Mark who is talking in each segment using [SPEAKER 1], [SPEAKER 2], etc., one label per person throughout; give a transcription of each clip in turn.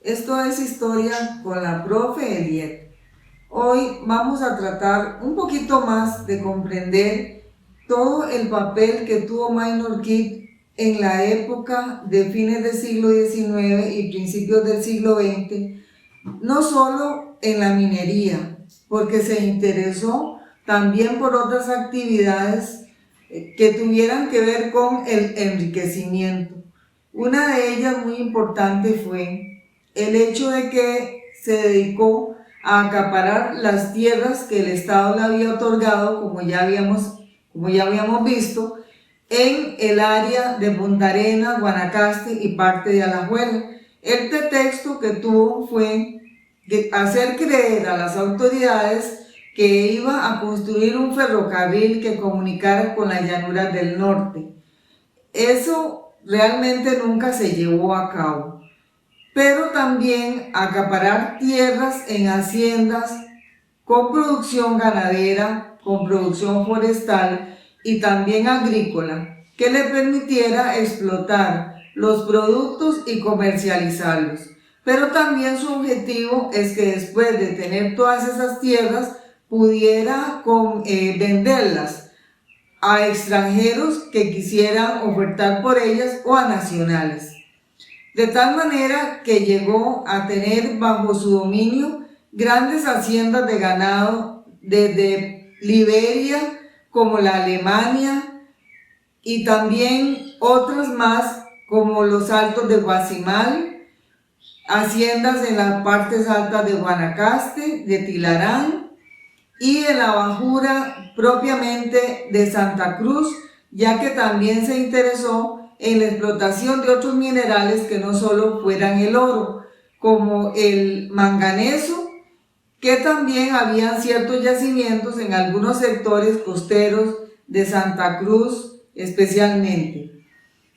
[SPEAKER 1] Esto es Historia con la profe Eliet. Hoy vamos a tratar un poquito más de comprender todo el papel que tuvo Minor Keith en la época de fines del siglo XIX y principios del siglo XX, no solo en la minería, porque se interesó también por otras actividades que tuvieran que ver con el enriquecimiento. Una de ellas muy importante fue el hecho de que se dedicó a acaparar las tierras que el Estado le había otorgado, como ya habíamos visto, en el área de Punta Arenas, Guanacaste y parte de Alajuela. El pretexto que tuvo fue hacer creer a las autoridades que iba a construir un ferrocarril que comunicara con las llanuras del norte. Eso realmente nunca se llevó a cabo. Pero también acaparar tierras en haciendas con producción ganadera, con producción forestal y también agrícola, que le permitiera explotar los productos y comercializarlos. Pero también su objetivo es que después de tener todas esas tierras pudiera venderlas a extranjeros que quisieran ofertar por ellas o a nacionales. De tal manera que llegó a tener bajo su dominio grandes haciendas de ganado desde Liberia como la Alemania y también otras más como los Altos de Guazimal, haciendas en las partes altas de Guanacaste, de Tilarán y en la bajura propiamente de Santa Cruz, ya que también se interesó en la explotación de otros minerales que no solo fueran el oro, como el manganeso, que también habían ciertos yacimientos en algunos sectores costeros de Santa Cruz especialmente.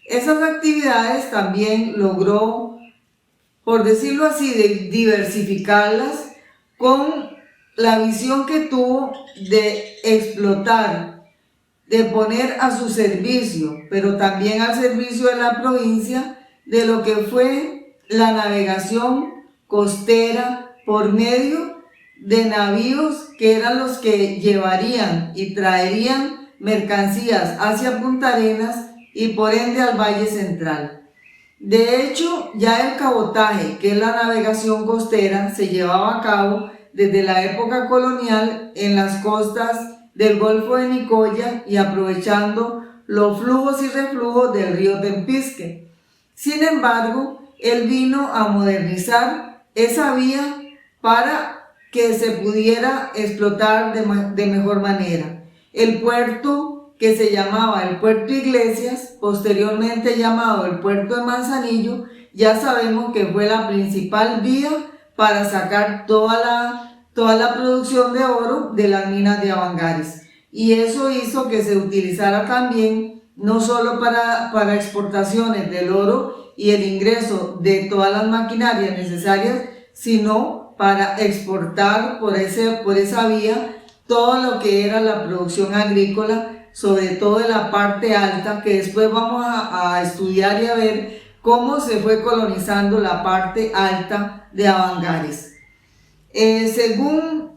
[SPEAKER 1] Esas actividades también logró, por decirlo así, de diversificarlas con la visión que tuvo de explotar, de poner a su servicio, pero también al servicio de la provincia, de lo que fue la navegación costera por medio de navíos que eran los que llevarían y traerían mercancías hacia Punta Arenas y por ende al Valle Central. De hecho, ya el cabotaje, que es la navegación costera, se llevaba a cabo desde la época colonial en las costas del Golfo de Nicoya y aprovechando los flujos y reflujos del río Tempisque. Sin embargo, él vino a modernizar esa vía para que se pudiera explotar de mejor manera. El puerto, que se llamaba el Puerto Iglesias, posteriormente llamado el Puerto de Manzanillo, ya sabemos que fue la principal vía para sacar toda la producción de oro de las minas de Avangares. Y eso hizo que se utilizara también no solo para exportaciones del oro y el ingreso de todas las maquinarias necesarias, sino para exportar por esa vía todo lo que era la producción agrícola, sobre todo en la parte alta, que después vamos a estudiar y a ver cómo se fue colonizando la parte alta de Avangares. Según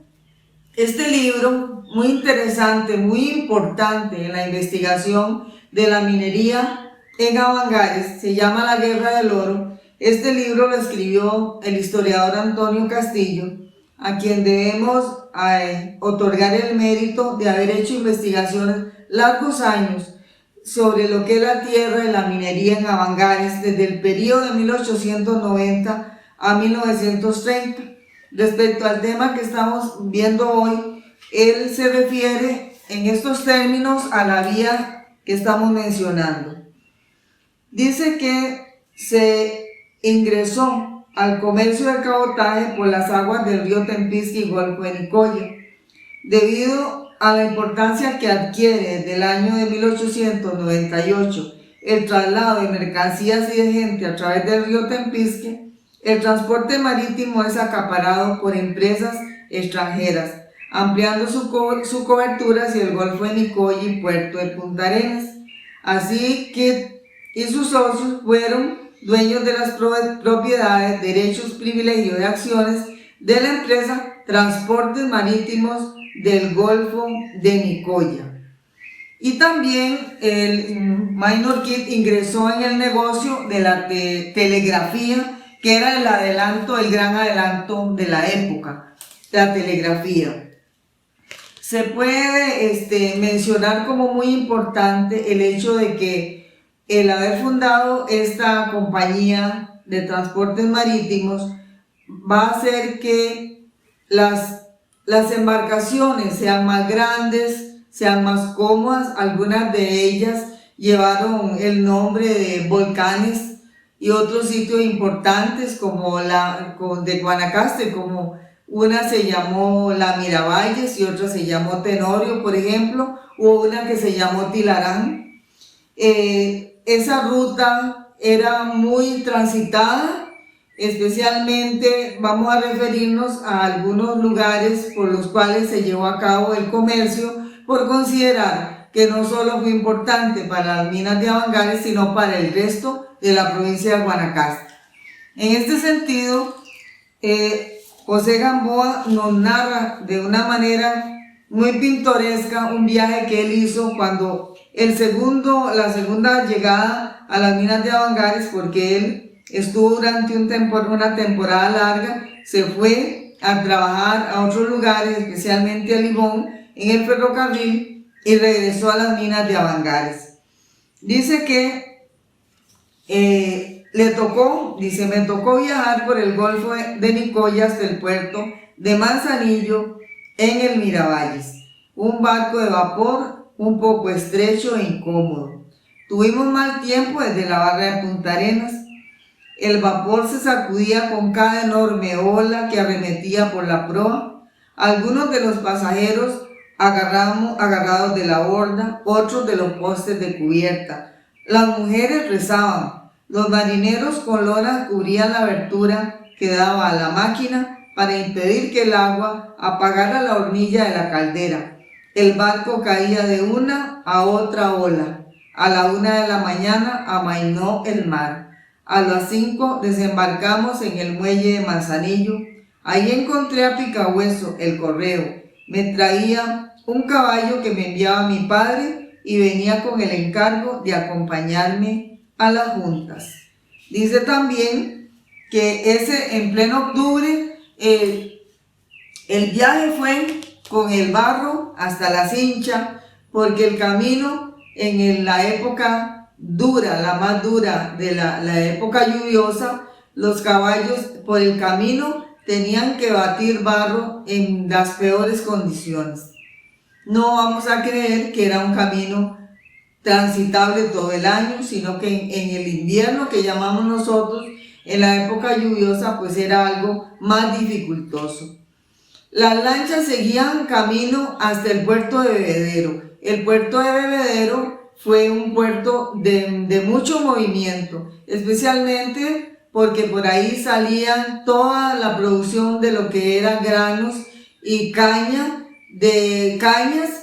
[SPEAKER 1] este libro, muy interesante, muy importante en la investigación de la minería en Avangares, se llama La Guerra del Oro. Este libro lo escribió el historiador Antonio Castillo, a quien debemos otorgar el mérito de haber hecho investigaciones largos años sobre lo que es la tierra y la minería en Avangares desde el periodo de 1890 a 1930. Respecto al tema que estamos viendo hoy, él se refiere en estos términos a la vía que estamos mencionando. Dice que se ingresó al comercio del cabotaje por las aguas del río Tempisque y Golfo de Nicoya, debido a la importancia que adquiere desde el año de 1898 el traslado de mercancías y de gente a través del río Tempisque. El transporte marítimo es acaparado por empresas extranjeras, ampliando su cobertura hacia el Golfo de Nicoya y Puerto de Punta Arenas. Así que sus socios fueron dueños de las propiedades, derechos, privilegios de acciones de la empresa Transportes Marítimos del Golfo de Nicoya. Y también el Minor Keith ingresó en el negocio de la telegrafía, que era el gran adelanto de la época, la telegrafía. Se puede mencionar como muy importante el hecho de que el haber fundado esta compañía de transportes marítimos va a hacer que las embarcaciones sean más grandes, sean más cómodas. Algunas de ellas llevaron el nombre de volcanes y otros sitios importantes como de Guanacaste, como una se llamó La Miravalles y otra se llamó Tenorio, por ejemplo, o una que se llamó Tilarán. Esa ruta era muy transitada, especialmente vamos a referirnos a algunos lugares por los cuales se llevó a cabo el comercio, por considerar que no solo fue importante para las minas de Avangares, sino para el resto de la provincia de Guanacaste. En este sentido, José Gamboa nos narra de una manera muy pintoresca un viaje que él hizo cuando la segunda llegada a las minas de Avangares, porque él estuvo durante una temporada larga, se fue a trabajar a otros lugares, especialmente a Limón, en el ferrocarril, y regresó a las minas de Avangares. Dice que me tocó viajar por el Golfo de Nicoya hasta el puerto de Manzanillo en el Miravalles, un barco de vapor un poco estrecho e incómodo. Tuvimos mal tiempo desde la barra de Punta Arenas. El vapor se sacudía con cada enorme ola que arremetía por la proa. Algunos de los pasajeros agarrados de la borda, otros de los postes de cubierta. Las mujeres rezaban. Los marineros con lonas cubrían la abertura que daba a la máquina para impedir que el agua apagara la hornilla de la caldera. El barco caía de una a otra ola. A la 1 de la mañana amainó el mar. A las 5 desembarcamos en el muelle de Manzanillo. Ahí encontré a Picahueso, el correo. Me traía un caballo que me enviaba mi padre y venía con el encargo de acompañarme a las juntas. Dice también que en pleno octubre, el viaje fue con el barro hasta la Cincha, porque el camino en la época dura, la más dura de la época lluviosa, los caballos por el camino tenían que batir barro en las peores condiciones. No vamos a creer que era un camino transitable todo el año, sino que en el invierno que llamamos nosotros, en la época lluviosa, pues era algo más dificultoso. Las lanchas seguían camino hasta el puerto de Bebedero. El puerto de Bebedero fue un puerto de mucho movimiento, especialmente porque por ahí salían toda la producción de lo que eran granos y cañas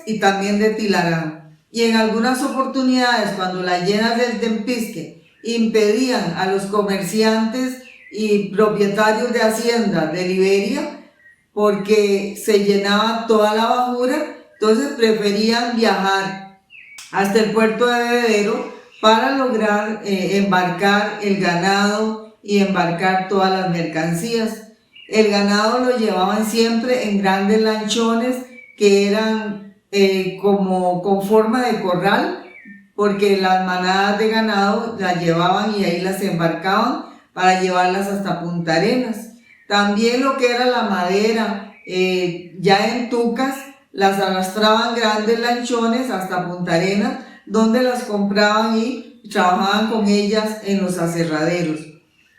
[SPEAKER 1] y también de Tilarán. Y en algunas oportunidades, cuando las llenas del Tempisque impedían a los comerciantes y propietarios de haciendas de Liberia, porque se llenaba toda la bajura, entonces preferían viajar hasta el puerto de Bebedero para lograr embarcar el ganado y embarcar todas las mercancías. El ganado lo llevaban siempre en grandes lanchones que eran como con forma de corral, porque las manadas de ganado las llevaban y ahí las embarcaban para llevarlas hasta Punta Arenas. También lo que era la madera, ya en tucas, las arrastraban grandes lanchones hasta Punta Arenas, donde las compraban y trabajaban con ellas en los aserraderos.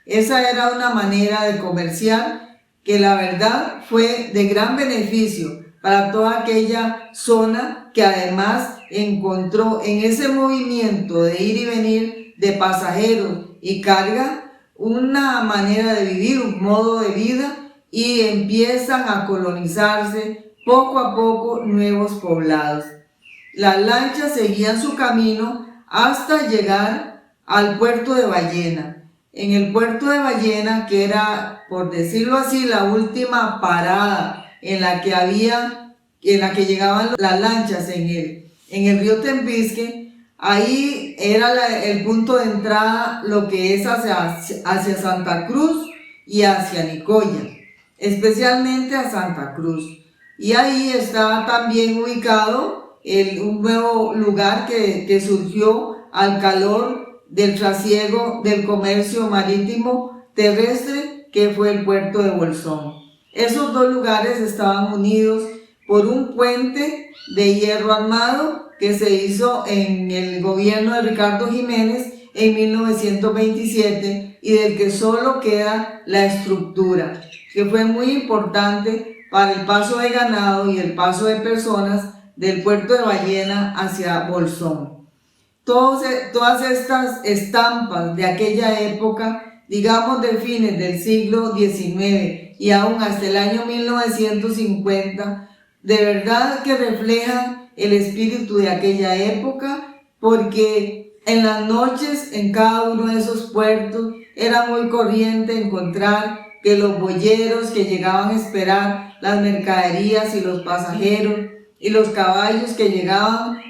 [SPEAKER 1] Esa era una manera de comerciar que la verdad fue de gran beneficio para toda aquella zona que además encontró en ese movimiento de ir y venir de pasajeros y carga una manera de vivir, un modo de vida, y empiezan a colonizarse poco a poco nuevos poblados. Las lanchas seguían su camino hasta llegar al puerto de Ballena. en el puerto de Ballena, que era, por decirlo así, la última parada en la que llegaban las lanchas en el río Tempisque, ahí era el punto de entrada, lo que es hacia Santa Cruz y hacia Nicoya, especialmente a Santa Cruz. Y ahí está también ubicado un nuevo lugar que surgió al calor del trasiego del comercio marítimo terrestre, que fue el puerto de Bolsón. Esos dos lugares estaban unidos por un puente de hierro armado que se hizo en el gobierno de Ricardo Jiménez en 1927 y del que solo queda la estructura, que fue muy importante para el paso de ganado y el paso de personas del puerto de Ballena hacia Bolsón. Todas estas estampas de aquella época, digamos de fines del siglo XIX y aún hasta el año 1950, de verdad que reflejan el espíritu de aquella época, porque en las noches en cada uno de esos puertos era muy corriente encontrar que los boyeros que llegaban a esperar las mercaderías y los pasajeros y los caballos que llegaban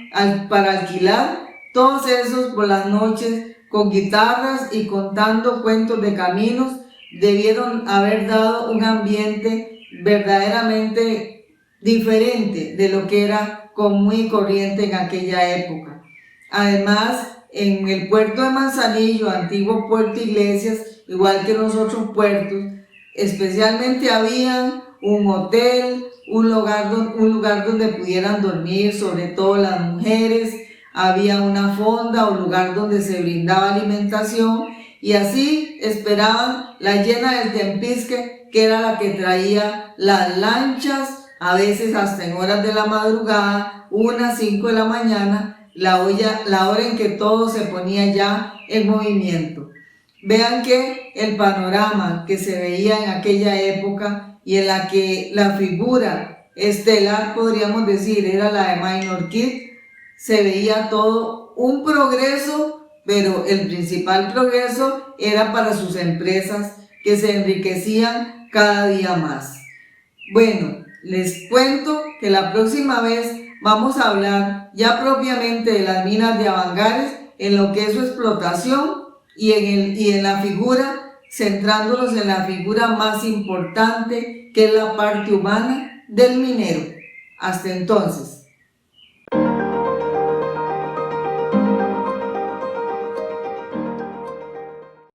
[SPEAKER 1] para alquilar, todos esos por las noches con guitarras y contando cuentos de caminos, debieron haber dado un ambiente verdaderamente diferente de lo que era común y corriente en aquella época. Además, en el puerto de Manzanillo, antiguo puerto Iglesias, igual que los otros puertos, especialmente había un hotel, un lugar donde pudieran dormir, sobre todo las mujeres, había una fonda o lugar donde se brindaba alimentación, y así esperaban la llena del Tempisque, que era la que traía las lanchas, a veces hasta en horas de la madrugada, 5 de la mañana, la hora en que todo se ponía ya en movimiento. Vean que el panorama que se veía en aquella época y en la que la figura estelar, podríamos decir, era la de Minor Kid, se veía todo un progreso, pero el principal progreso era para sus empresas, que se enriquecían cada día más. Bueno, les cuento que la próxima vez vamos a hablar ya propiamente de las minas de Avangares, en lo que es su explotación y en la figura, centrándonos en la figura más importante, que es la parte humana del minero. Hasta entonces.